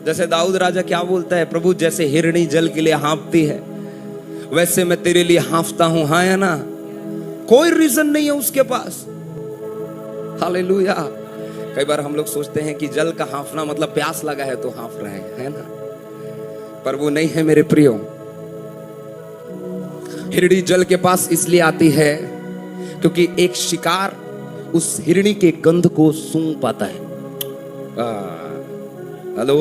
जैसे दाऊद राजा क्या बोलता है, प्रभु जैसे हिरणी जल के लिए हाँफती है वैसे मैं तेरे लिए हाँफता हूं। हाँ या ना? कोई रीजन नहीं है उसके पास। हालेलुया। कई बार हम लोग सोचते हैं कि जल का हाँफना मतलब प्यास लगा है तो हाँफ रहे हैं, है ना? पर वो नहीं है मेरे प्रियो। हिरणी जल के पास इसलिए आती है क्योंकि एक शिकार उस हिरणी के गंध को सूंघ पाता है। हेलो,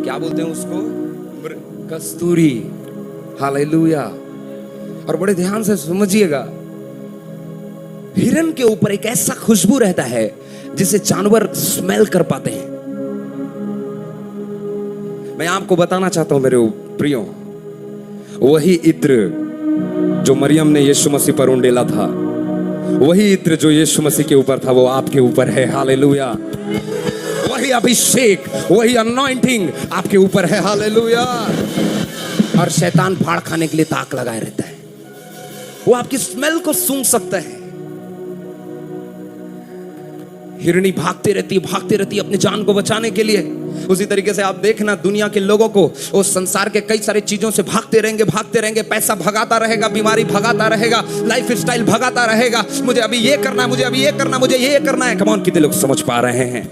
क्या बोलते हैं उसको? कस्तूरी। हालेलुया। और बड़े ध्यान से समझिएगा, हिरन के ऊपर एक ऐसा खुशबू रहता है जिसे जानवर स्मेल कर पाते हैं। मैं आपको बताना चाहता हूं मेरे प्रियो, वही इत्र जो मरियम ने यीशु मसीह पर उंडेला था, वही इत्र जो यीशु मसीह के ऊपर था वो आपके ऊपर है। हालेलुया। वही अभिषेक, वही अनॉइंटिंग आपके ऊपर है। हालेलुया। और शैतान फाड़ खाने के लिए ताक लगाए रहता है, वो आपकी स्मेल को सूंघ सकता है। हिरनी भागती रहती है अपनी जान को बचाने के लिए। उसी तरीके से आप देखना दुनिया के लोगों को, वो संसार के कई सारे चीजों से भागते रहेंगे। पैसा भगाता रहेगा, बीमारी भगाता रहेगा, लाइफ स्टाइल भगाता रहेगा। मुझे अभी ये करना है, मुझे अभी ये करना, मुझे ये करना है। कम ऑन, कितने लोग समझ पा रहे हैं?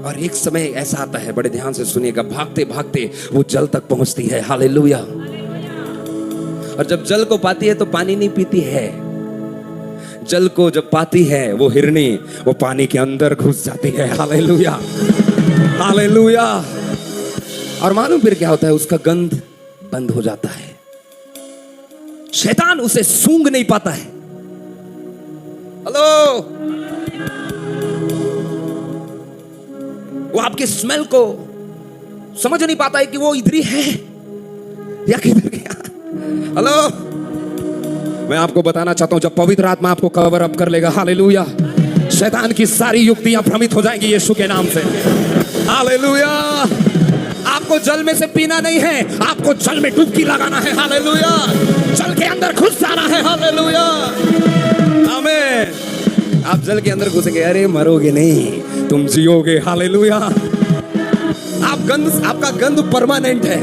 और एक समय ऐसा आता है, बड़े ध्यान से सुनिएगा, भागते भागते वो जल तक पहुंचती है। हालेलुया। और जब जल को पाती है तो पानी नहीं पीती है। जल को जब पाती है वो हिरनी, वो पानी के अंदर घुस जाती है। Hallelujah, hallelujah. और मालूम फिर क्या होता है? उसका गंध बंद हो जाता है, शैतान उसे सूंघ नहीं पाता है। हेलो, वो आपकी स्मेल को समझ नहीं पाता है कि वो इधर ही है या किधर गया। हेलो, मैं आपको बताना चाहता हूं, जब पवित्र आत्मा आपको कवर अप कर लेगा, हालेलुया, शैतान की सारी युक्तियां भ्रमित हो जाएंगी यीशु के नाम से। हालेलुया। आपको जल में से पीना नहीं है, आपको जल में डुबकी लगाना है। हालेलुया। जल के अंदर घुस जाना है। हालेलुया, आमीन। आप जल के अंदर घुसेंगे, अरे मरोगे नहीं, तुम जियोगे। हालेलुया। आपका गंध परमानेंट है।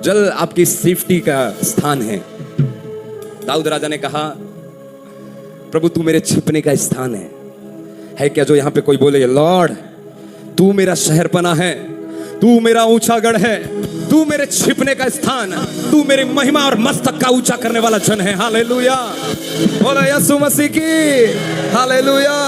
जल आपकी सेफ्टी का स्थान है। दाऊद राजा ने कहा, प्रभु तू मेरे छिपने का स्थान है क्या? जो यहां पे कोई बोले, लॉर्ड तू मेरा शहरपना है, तू मेरा ऊंचा गढ़ है, तू मेरे छिपने का स्थान, तू मेरी महिमा और मस्तक का ऊंचा करने वाला जन है। हालेलुया। बोलो यीशु मसीह की। हालेलुया।